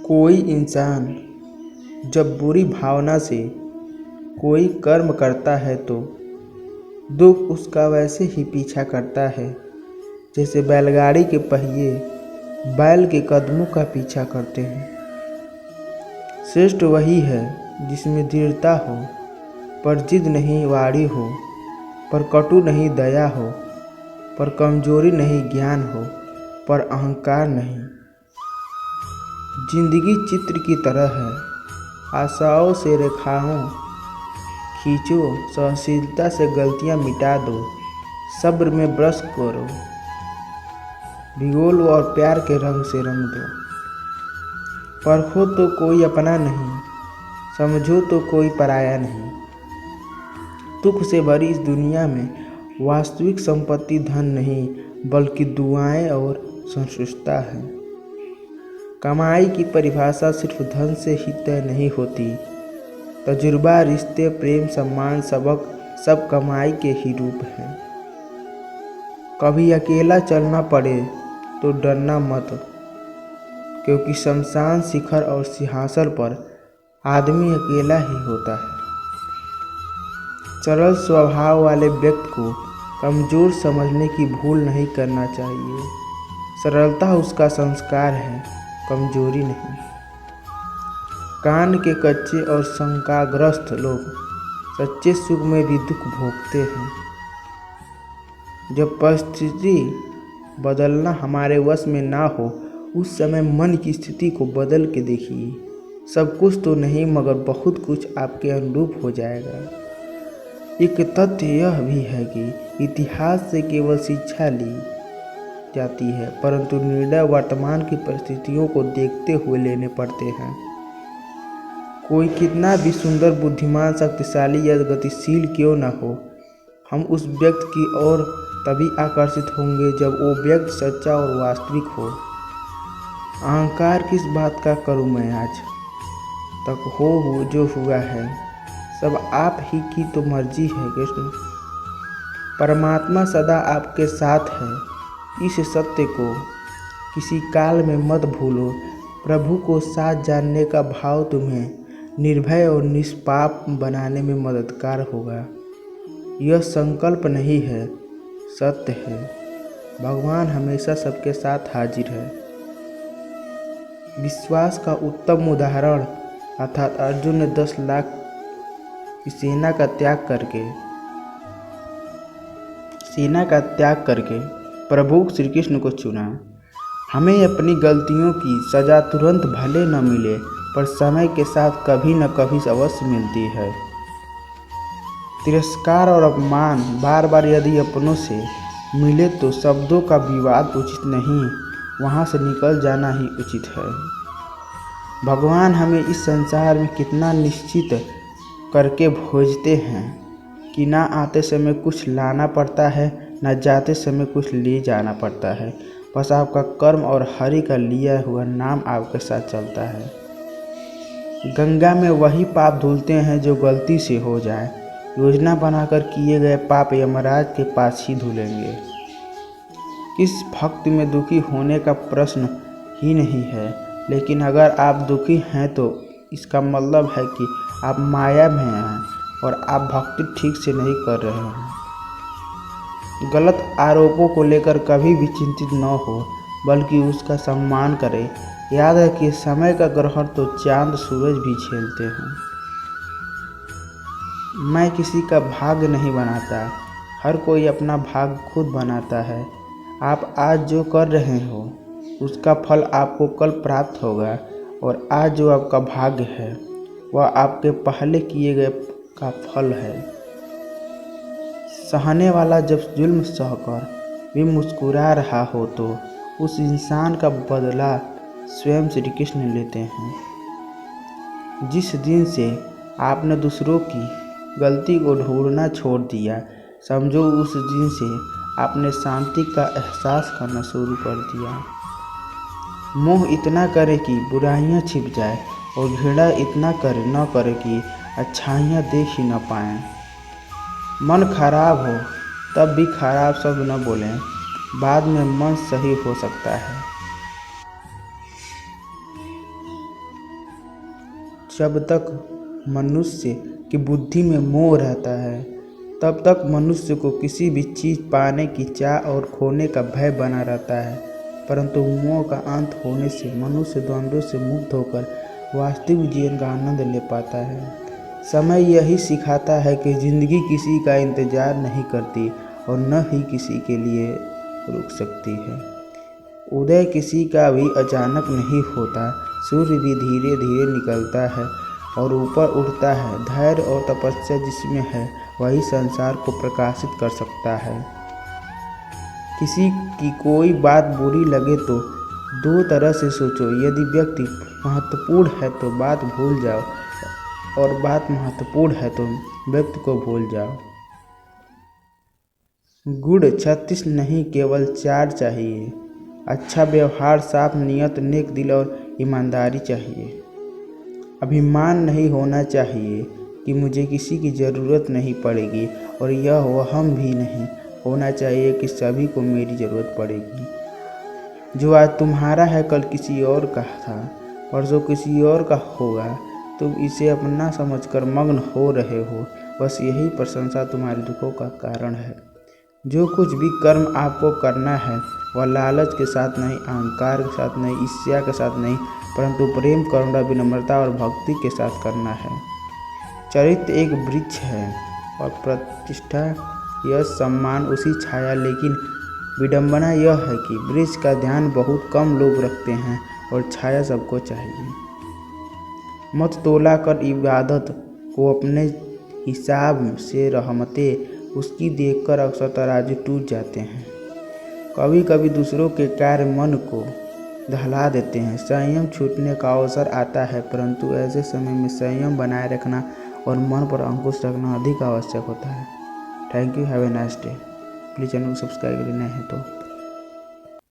कोई इंसान जब बुरी भावना से कोई कर्म करता है तो दुख उसका वैसे ही पीछा करता है जैसे बैलगाड़ी के पहिए बैल के कदमों का पीछा करते हैं। श्रेष्ठ वही है जिसमें दृढ़ता हो, पर जिद नहीं वाड़ी हो, पर कटु नहीं दया हो, पर कमजोरी नहीं ज्ञान हो, पर अहंकार नहीं। जिंदगी चित्र की तरह है, आशाओं से रेखाओं खींचो, सहनशीलता से गलतियां मिटा दो, सब्र में ब्रश करो, भिगो लो और प्यार के रंग से रंग दो। परखो तो कोई अपना नहीं, समझो तो कोई पराया नहीं। दुख से भरी इस दुनिया में वास्तविक संपत्ति धन नहीं बल्कि दुआएं और संतुष्टता है। कमाई की परिभाषा सिर्फ धन से ही तय नहीं होती। तजुर्बा, रिश्ते, प्रेम, सम्मान, सबक सब कमाई के ही रूप हैं। कभी अकेला चलना पड़े तो डरना मत, क्योंकि शमशान, शिखर और सिंहासन पर आदमी अकेला ही होता है। सरल स्वभाव वाले व्यक्ति को कमजोर समझने की भूल नहीं करना चाहिए। सरलता उसका संस्कार है, कमजोरी नहीं। कान के कच्चे और शंकाग्रस्त लोग सच्चे सुख में भी दुख भोगते हैं। जब परिस्थिति बदलना हमारे वश में ना हो, उस समय मन की स्थिति को बदल के देखिए। सब कुछ तो नहीं मगर बहुत कुछ आपके अनुरूप हो जाएगा। एक तथ्य यह भी है कि इतिहास से केवल शिक्षा ली जाती है, परंतु निर्णय वर्तमान की परिस्थितियों को देखते हुए लेने पड़ते हैं। कोई कितना भी सुंदर, बुद्धिमान, शक्तिशाली या गतिशील क्यों न हो, हम उस व्यक्ति की ओर तभी आकर्षित होंगे जब वो व्यक्ति सच्चा और वास्तविक हो। अहंकार किस बात का करूं मैं, आज तक हो जो हुआ है सब आप ही की तो मर्जी है कृष्ण। परमात्मा सदा आपके साथ है, इस सत्य को किसी काल में मत भूलो। प्रभु को साथ जानने का भाव तुम्हें निर्भय और निष्पाप बनाने में मददगार होगा। यह संकल्प नहीं है, सत्य है। भगवान हमेशा सबके साथ हाजिर है। विश्वास का उत्तम उदाहरण अर्थात अर्जुन ने 10 लाख की सेना का त्याग करके प्रभु श्री कृष्ण को चुना। हमें अपनी गलतियों की सजा तुरंत भले न मिले, पर समय के साथ कभी न कभी अवश्य मिलती है। तिरस्कार और अपमान बार बार यदि अपनों से मिले तो शब्दों का विवाद उचित नहीं, वहाँ से निकल जाना ही उचित है। भगवान हमें इस संसार में कितना निश्चित करके भेजते हैं कि ना आते समय कुछ लाना पड़ता है, ना जाते समय कुछ ले जाना पड़ता है। बस आपका कर्म और हरि का लिया हुआ नाम आपके साथ चलता है। गंगा में वही पाप धुलते हैं जो गलती से हो जाए। योजना बनाकर किए गए पाप यमराज के पास ही धुलेंगे। किस भक्त में दुखी होने का प्रश्न ही नहीं है, लेकिन अगर आप दुखी हैं तो इसका मतलब है कि आप माया में हैं और आप भक्ति ठीक से नहीं कर रहे हैं। गलत आरोपों को लेकर कभी भी चिंतित न हो, बल्कि उसका सम्मान करें। याद है कि समय का ग्रहण तो चांद सूरज भी झेलते हैं। मैं किसी का भाग्य नहीं बनाता, हर कोई अपना भाग्य खुद बनाता है। आप आज जो कर रहे हो उसका फल आपको कल प्राप्त होगा, और आज जो आपका भाग्य है वह आपके पहले किए गए का फल है। सहने वाला जब जुल्म सहकर भी मुस्कुरा रहा हो तो उस इंसान का बदला स्वयं श्री कृष्ण लेते हैं। जिस दिन से आपने दूसरों की गलती को ढूंढना छोड़ दिया, समझो उस दिन से आपने शांति का एहसास करना शुरू कर दिया। मोह इतना करे कि बुराइयां छिप जाए, और घृणा इतना न करे कि अच्छाइयाँ देख ही न पाएं। मन खराब हो तब भी खराब शब्द न बोलें, बाद में मन सही हो सकता है। जब तक मनुष्य की बुद्धि में मोह रहता है तब तक मनुष्य को किसी भी चीज़ पाने की चाह और खोने का भय बना रहता है, परंतु मोह का अंत होने से मनुष्य द्वंद्वों से मुक्त होकर वास्तविक जीवन का आनंद ले पाता है। समय यही सिखाता है कि जिंदगी किसी का इंतजार नहीं करती और न ही किसी के लिए रुक सकती है। उदय किसी का भी अचानक नहीं होता, सूर्य भी धीरे धीरे निकलता है और ऊपर उठता है। धैर्य और तपस्या जिसमें है वही संसार को प्रकाशित कर सकता है। किसी की कोई बात बुरी लगे तो दो तरह से सोचो, यदि व्यक्ति महत्वपूर्ण है तो बात भूल जाओ और बात महत्वपूर्ण है तो व्यक्ति को भूल जाओ। गुण 36 नहीं केवल 4 चाहिए। अच्छा व्यवहार, साफ नियत, नेक दिल और ईमानदारी चाहिए। अभिमान नहीं होना चाहिए कि मुझे किसी की ज़रूरत नहीं पड़ेगी और यह वहम भी नहीं होना चाहिए कि सभी को मेरी ज़रूरत पड़ेगी। जो आज तुम्हारा है कल किसी और का था, परसों किसी और का होगा। तुम इसे अपना समझकर मग्न हो रहे हो, बस यही प्रशंसा तुम्हारे दुखों का कारण है। जो कुछ भी कर्म आपको करना है वह लालच के साथ नहीं, अहंकार के साथ नहीं, ईर्ष्या के साथ नहीं, परंतु प्रेम, करुणा, विनम्रता और भक्ति के साथ करना है। चरित्र एक वृक्ष है और प्रतिष्ठा, यश, सम्मान उसकी छाया, लेकिन विडंबना यह है कि वृक्ष का ध्यान बहुत कम लोग रखते हैं और छाया सबको चाहिए। मत तोला कर इबादत को अपने हिसाब से, रहमतें उसकी देखकर अक्सर तराजू टूट जाते हैं। कभी कभी दूसरों के कार्य मन को दहला देते हैं। संयम छूटने का अवसर आता है, परंतु ऐसे समय में संयम बनाए रखना और मन पर अंकुश रखना अधिक आवश्यक होता है। Thank you, have a nice day. Please channel को सब्सक्राइब करना है तो